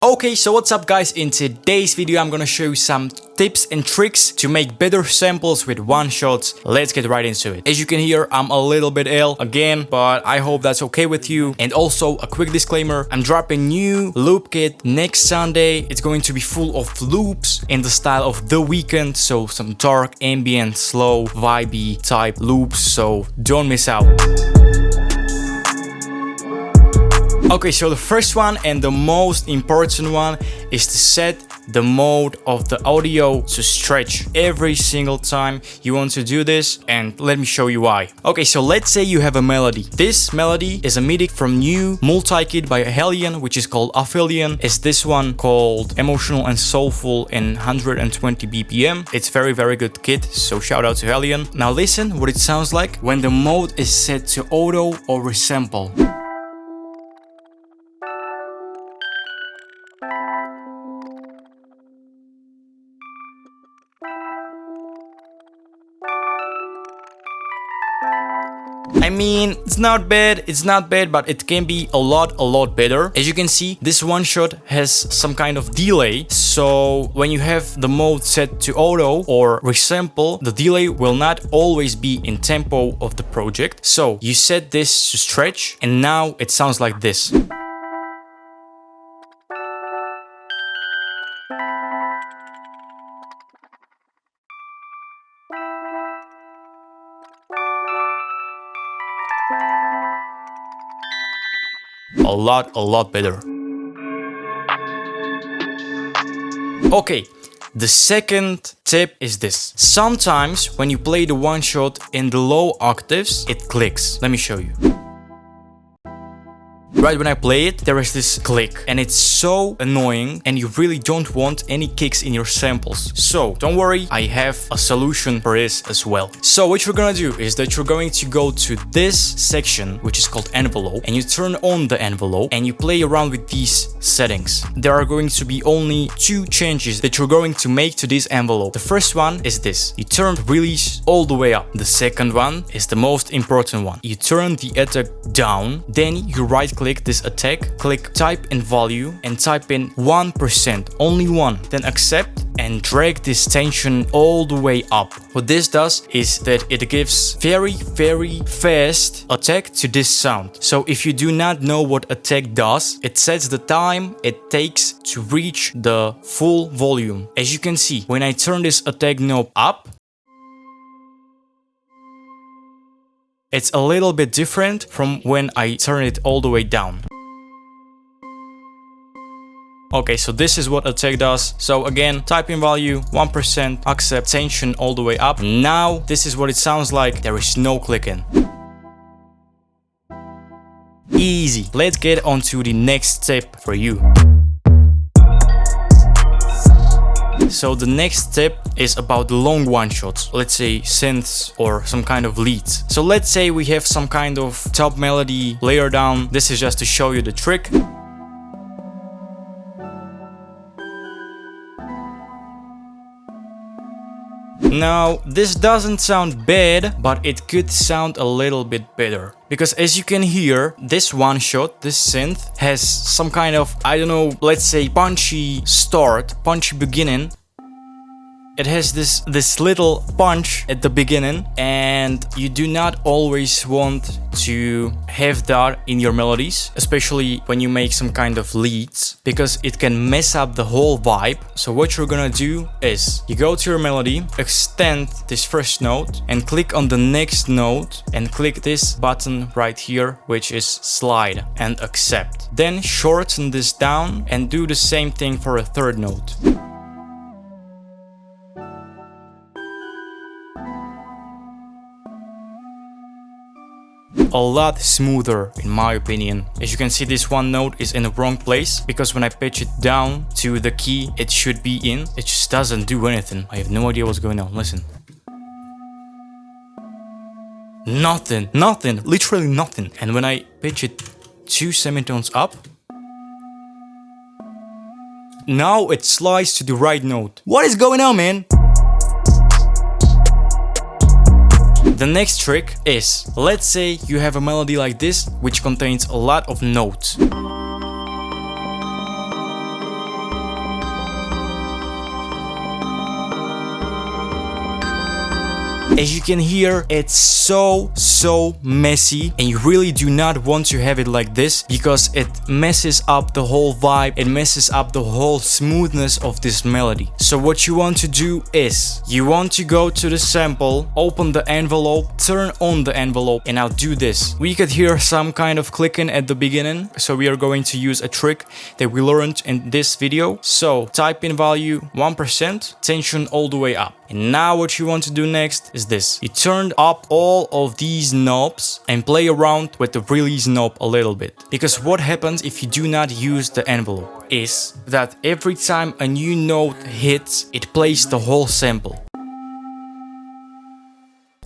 Okay, so what's up guys? In today's video I'm gonna show you some tips and tricks to make better samples with one-shots. Let's get right into it. As you can hear, I'm a little bit ill again, but I hope that's okay with you. And also a quick disclaimer, I'm dropping new loop kit next Sunday. It's going to be full of loops in the style of The Weeknd, so some dark, ambient, slow, vibey type loops, so don't miss out. Okay, so the first one and the most important one is to set the mode of the audio to stretch every single time you want to do this, and let me show you why. Okay, so let's say you have a melody. This melody is a MIDI from new multi-kit by Hellion, which is called Affilion. It's this one called Emotional and Soulful in 120 BPM. It's very good kit, so shout out to Hellion. Now listen what it sounds like when the mode is set to auto or resample. I mean, it's not bad, but it can be a lot better. As you can see, this one shot has some kind of delay, so when you have the mode set to auto or resample, the delay will not always be in tempo of the project. So you set this to stretch, and now it sounds like this. A lot better. Okay, the second tip is this. Sometimes when you play the one shot in the low octaves, it clicks. Let me show you. Right when I play it, there is this click, and it's so annoying, and you really don't want any kicks in your samples. So don't worry, I have a solution for this as well. So what you're gonna do is that you're going to go to this section, which is called envelope, and you turn on the envelope and you play around with these settings. There are going to be only two changes that you're going to make to this envelope. The first one is this: you turn release all the way up. The second one is the most important one. You turn the attack down, then you right click this attack, click type in value and type in 1%, only one, then accept and drag this tension all the way up. What this does is that it gives very fast attack to this sound. So if you do not know what attack does, it sets the time it takes to reach the full volume. As you can see, when I turn this attack knob up, it's a little bit different from when I turn it all the way down. Okay, so this is what attack does. So again, type in value, 1%, accept, tension all the way up. Now, this is what it sounds like. There is no clicking. Easy. Let's get on to the next tip for you. So the next tip is about the long one shots, let's say synths or some kind of leads. So let's say we have some kind of top melody layer down. This is just to show you the trick. Now, this doesn't sound bad, but it could sound a little bit better. Because as you can hear, this one shot, this synth, has some kind of, I don't know, let's say punchy start, punchy beginning. It has this little punch at the beginning, and you do not always want to have that in your melodies, especially when you make some kind of leads, because it can mess up the whole vibe. So what you're gonna do is you go to your melody, extend this first note and click on the next note and click this button right here, which is slide, and accept. Then shorten this down and do the same thing for a third note. A lot smoother in my opinion. As you can see, this one note is in the wrong place, because when I pitch it down to the key it should be in, it just doesn't do anything. I have no idea what's going on. Listen. Nothing, literally nothing. And when I pitch it 2 semitones up, now it slides to the right note. What is going on, man? The next trick is, let's say you have a melody like this, which contains a lot of notes. As you can hear, it's so messy, and you really do not want to have it like this because it messes up the whole vibe, it messes up the whole smoothness of this melody. So what you want to do is, you want to go to the sample, open the envelope, turn on the envelope, and now do this. We could hear some kind of clicking at the beginning, so we are going to use a trick that we learned in this video. So type in value 1%, tension all the way up. And now what you want to do next is this. You turn up all of these knobs and play around with the release knob a little bit. Because what happens if you do not use the envelope is that every time a new note hits, it plays the whole sample.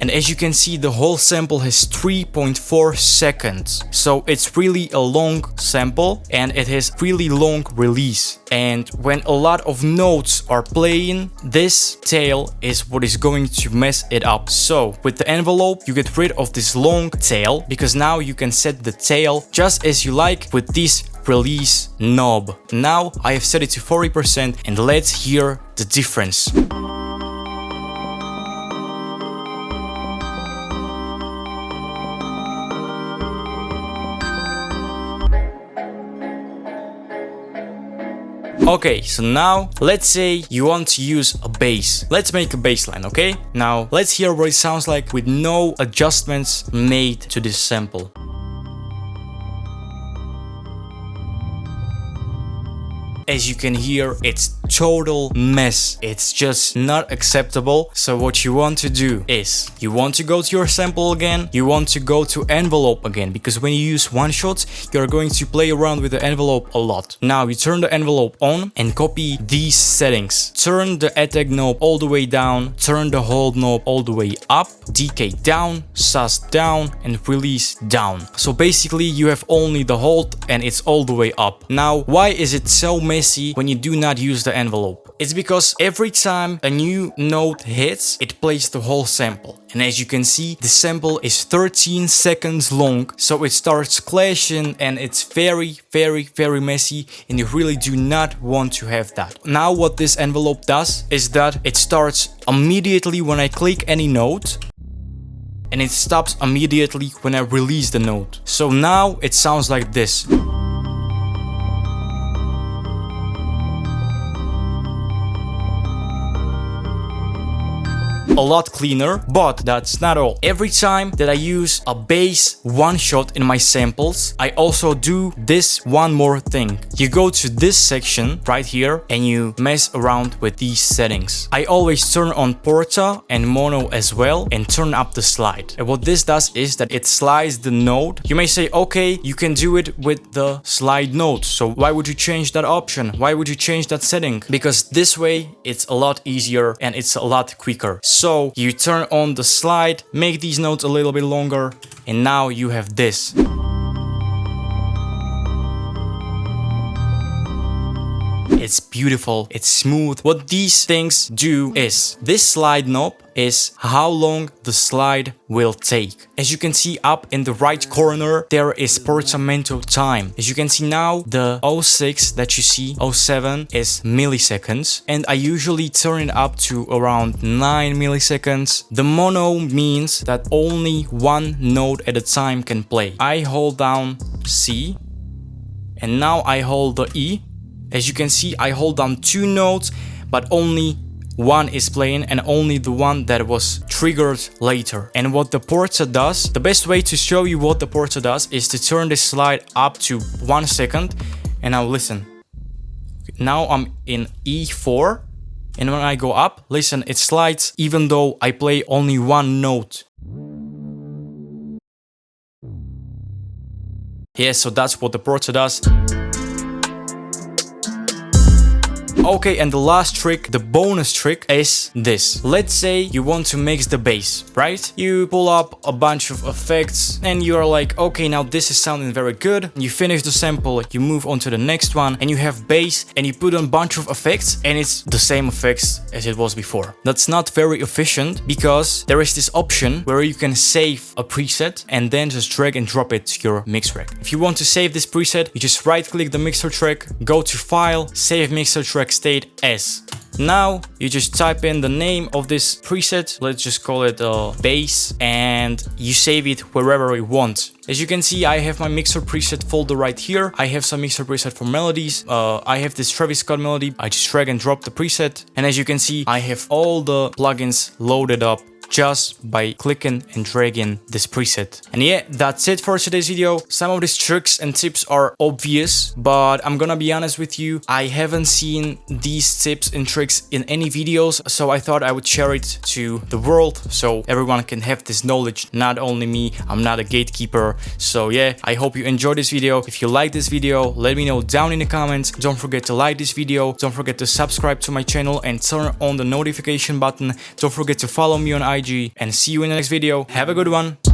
And as you can see, the whole sample has 3.4 seconds. So it's really a long sample and it has really long release. And when a lot of notes are playing, this tail is what is going to mess it up. So with the envelope, you get rid of this long tail because now you can set the tail just as you like with this release knob. Now I have set it to 40% and let's hear the difference. Okay, so now let's say you want to use a bass. Let's make a bass line, okay? Now let's hear what it sounds like with no adjustments made to this sample. As you can hear, it's total mess. It's just not acceptable. So what you want to do is, you want to go to your sample again, you want to go to envelope again, because when you use one shot, you're going to play around with the envelope a lot. Now you turn the envelope on and copy these settings. Turn the attack knob all the way down, turn the hold knob all the way up, decay down, sus down, and release down. So basically you have only the hold and it's all the way up. Now, why is it so messy when you do not use the envelope? It's because every time a new note hits, it plays the whole sample. And as you can see, the sample is 13 seconds long, so it starts clashing and it's very messy, and you really do not want to have that. Now what this envelope does is that it starts immediately when I click any note, and it stops immediately when I release the note. So now it sounds like this. A lot cleaner, but that's not all. Every time that I use a bass one shot in my samples, I also do this one more thing. You go to this section right here and you mess around with these settings. I always turn on porta and mono as well and turn up the slide. And what this does is that it slides the note. You may say, okay, you can do it with the slide note, so why would you change that option? Why would you change that setting? Because this way it's a lot easier and it's a lot quicker. So you turn on the slide, make these notes a little bit longer, and now you have this. It's beautiful, it's smooth. What these things do is, this slide knob is how long the slide will take. As you can see up in the right corner, there is portamento time. As you can see now, the 06 that you see, 07 is milliseconds, and I usually turn it up to around 9 milliseconds. The mono means that only one note at a time can play. I hold down C, and now I hold the E. As you can see, I hold down two notes, but only one is playing and only the one that was triggered later. And what the porta does, the best way to show you what the porta does is to turn this slide up to 1 second. And now listen. Now I'm in E4. And when I go up, listen, it slides even though I play only one note. Yeah, so that's what the porta does. Okay, and the last trick, the bonus trick, is this. Let's say you want to mix the bass, right? You pull up a bunch of effects and you're like, okay, now this is sounding very good. You finish the sample, you move on to the next one, and you have bass and you put on a bunch of effects and it's the same effects as it was before. That's not very efficient because there is this option where you can save a preset and then just drag and drop it to your mix track. If you want to save this preset, you just right click the mixer track, go to File, Save Mixer Track State as. Now you just type in the name of this preset, let's just call it bass, and you save it wherever you want. As you can see, I have my mixer preset folder right here. I have some mixer preset for melodies. I have this Travis Scott melody. I just drag and drop the preset. And as you can see, I have all the plugins loaded up just by clicking and dragging this preset. And yeah, that's it for today's video. Some of these tricks and tips are obvious, but I'm gonna be honest with you, I haven't seen these tips and tricks in any videos, so I thought I would share it to the world so everyone can have this knowledge, not only me. I'm not a gatekeeper. So yeah, I hope you enjoyed this video. If you like this video, let me know down in the comments. Don't forget to like this video. Don't forget to subscribe to my channel and turn on the notification button. Don't forget to follow me on IG, and see you in the next video. Have a good one.